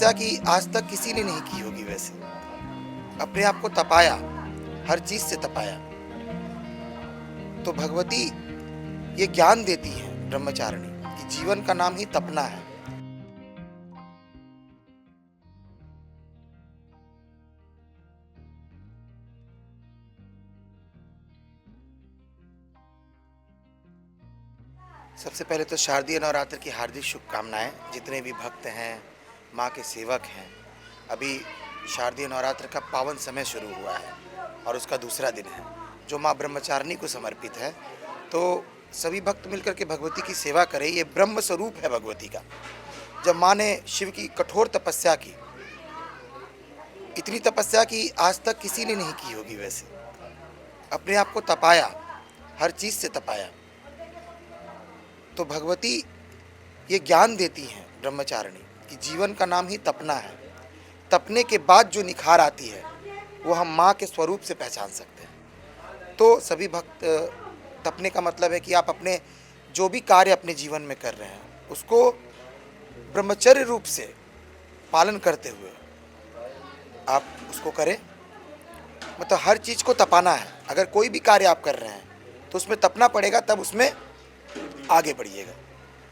तपस्या की आज तक किसी ने नहीं की होगी। वैसे अपने आप को तपाया, हर चीज से तपाया। तो भगवती ये ज्ञान देती है ब्रह्मचारिणी कि जीवन का नाम ही तपना है। सबसे पहले तो शारदीय नवरात्र की हार्दिक शुभकामनाएं। जितने भी भक्त हैं, माँ के सेवक हैं, अभी शारदीय नवरात्र का पावन समय शुरू हुआ है और उसका दूसरा दिन है जो माँ ब्रह्मचारिणी को समर्पित है। तो सभी भक्त मिलकर के भगवती की सेवा करें। ये ब्रह्म स्वरूप है भगवती का। जब माँ ने शिव की कठोर तपस्या की, इतनी तपस्या की आज तक किसी ने नहीं की होगी। वैसे अपने आप को तपाया, हर चीज से तपाया। तो भगवती ये ज्ञान देती हैं ब्रह्मचारिणी कि जीवन का नाम ही तपना है। तपने के बाद जो निखार आती है वो हम माँ के स्वरूप से पहचान सकते हैं। तो सभी भक्त, तपने का मतलब है कि आप अपने जो भी कार्य अपने जीवन में कर रहे हैं उसको ब्रह्मचर्य रूप से पालन करते हुए आप उसको करें। मतलब हर चीज़ को तपाना है। अगर कोई भी कार्य आप कर रहे हैं तो उसमें तपना पड़ेगा, तब उसमें आगे बढ़िएगा।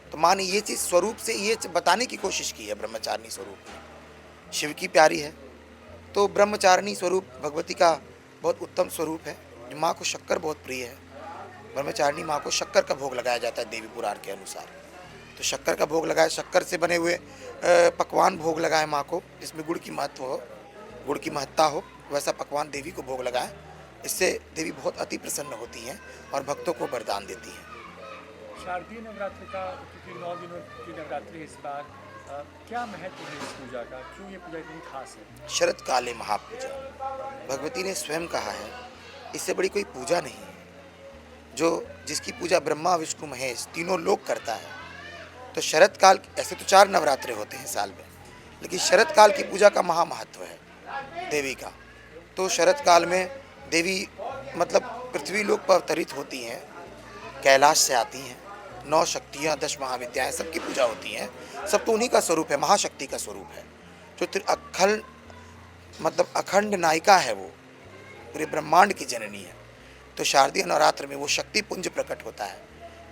तो माँ ने ये चीज़ स्वरूप से ये बताने की कोशिश की है। ब्रह्मचारिणी स्वरूप में शिव की प्यारी है, तो ब्रह्मचारिणी स्वरूप भगवती का बहुत उत्तम स्वरूप है। माँ को शक्कर बहुत प्रिय है। ब्रह्मचारिणी माँ को शक्कर का भोग लगाया जाता है देवी पुराण के अनुसार। तो शक्कर का भोग लगाए, शक्कर से बने हुए पकवान भोग लगाए माँ को, जिसमें गुड़ की महत्व हो, गुड़ की महत्ता हो, वैसा पकवान देवी को भोग लगाए। इससे देवी बहुत अति प्रसन्न होती हैं और भक्तों को वरदान देती हैं। शारदीय नवरात्र का, क्योंकि 9 दिनों की नवरात्रि इस बार, क्या महत्व है इस पूजा का? क्यों ये पूजा इतनी खास है? शरद काले महापूजा, भगवती ने स्वयं कहा है, इससे बड़ी कोई पूजा नहीं है जो जिसकी पूजा ब्रह्मा विष्णु महेश तीनों लोग करता है। तो शरद काल, ऐसे तो 4 नवरात्रे होते हैं साल में, लेकिन शरद काल की पूजा का महामहत्व है देवी का। तो शरद काल में देवी मतलब पृथ्वी लोक पर अवतरित होती हैं, कैलाश से आती हैं। 9 शक्तियाँ, 10 महाविद्याएं, सबकी पूजा होती हैं। सब तो उन्हीं का स्वरूप है, महाशक्ति का स्वरूप है जो अखंड मतलब अखंड नायिका है। वो पूरे ब्रह्मांड की जननी है। तो शारदीय नवरात्र में वो शक्ति पुंज प्रकट होता है,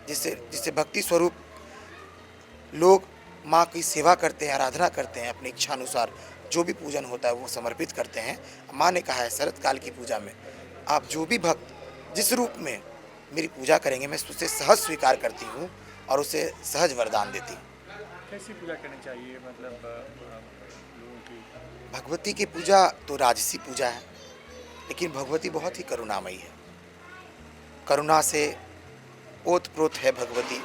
जिससे जिससे भक्ति स्वरूप लोग माँ की सेवा करते हैं, आराधना करते हैं। अपनी इच्छा अनुसार जो भी पूजन होता है वो समर्पित करते हैं। माँ ने कहा है शरद काल की पूजा में आप जो भी भक्त जिस रूप में मेरी पूजा करेंगे, मैं उसे सहज स्वीकार करती हूँ और उसे सहज वरदान देती हूँ। कैसी पूजा करनी चाहिए, मतलब लोगों की? भगवती की पूजा तो राजसी पूजा है, लेकिन भगवती बहुत ही करुणामयी है। करुणा से ओतप्रोत है भगवती,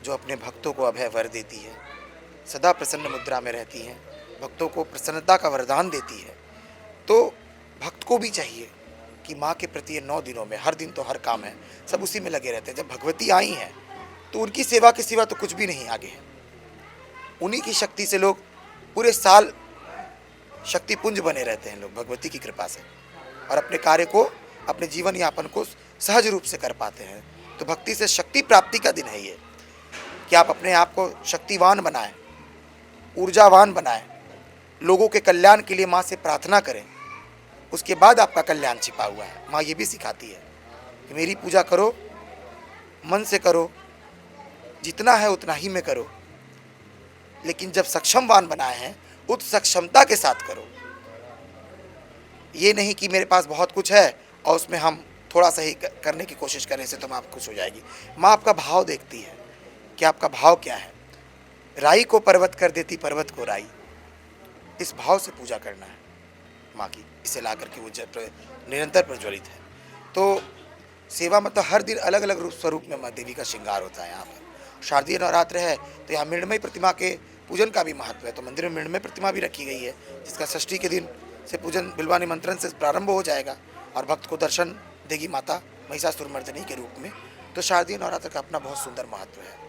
जो अपने भक्तों को अभय वर देती है। सदा प्रसन्न मुद्रा में रहती हैं, भक्तों को प्रसन्नता का वरदान देती है। तो भक्त को भी चाहिए कि माँ के प्रति ये 9 दिनों में, हर दिन तो हर काम है, सब उसी में लगे रहते हैं। जब भगवती आई हैं तो उनकी सेवा के सिवा तो कुछ भी नहीं आगे है। उन्हीं की शक्ति से लोग पूरे साल शक्ति पुंज बने रहते हैं लोग भगवती की कृपा से, और अपने कार्य को, अपने जीवन यापन को सहज रूप से कर पाते हैं। तो भक्ति से शक्ति प्राप्ति का दिन है ये, कि आप अपने आप को शक्तिवान बनाएं, ऊर्जावान बनाएं, लोगों के कल्याण के लिए माँ से प्रार्थना करें। उसके बाद आपका कल्याण छिपा हुआ है। माँ ये भी सिखाती है कि मेरी पूजा करो, मन से करो, जितना है उतना ही में करो, लेकिन जब सक्षमवान बनाए हैं उस सक्षमता के साथ करो। ये नहीं कि मेरे पास बहुत कुछ है और उसमें हम थोड़ा सा ही करने की कोशिश करें से तो माँ खुश हो जाएगी। माँ आपका भाव देखती है कि आपका भाव क्या है। राई को पर्वत कर देती, पर्वत को राई। इस भाव से पूजा करना है माँ की, इसे ला करके वो निरंतर प्रज्वलित है। तो सेवा मतलब हर दिन अलग अलग रूप स्वरूप में माँ देवी का श्रृंगार होता है। यहाँ पर शारदीय नवरात्र है तो यहाँ मृण्मयी प्रतिमा के पूजन का भी महत्व है। तो मंदिर में मृण्मयी प्रतिमा भी रखी गई है, जिसका षष्ठी के दिन से पूजन बिल्वा निमंत्रण से प्रारंभ हो जाएगा और भक्त को दर्शन देगी माता महिषासुरमर्दिनी के रूप में। तो शारदीय नवरात्र का अपना बहुत सुंदर महत्व है।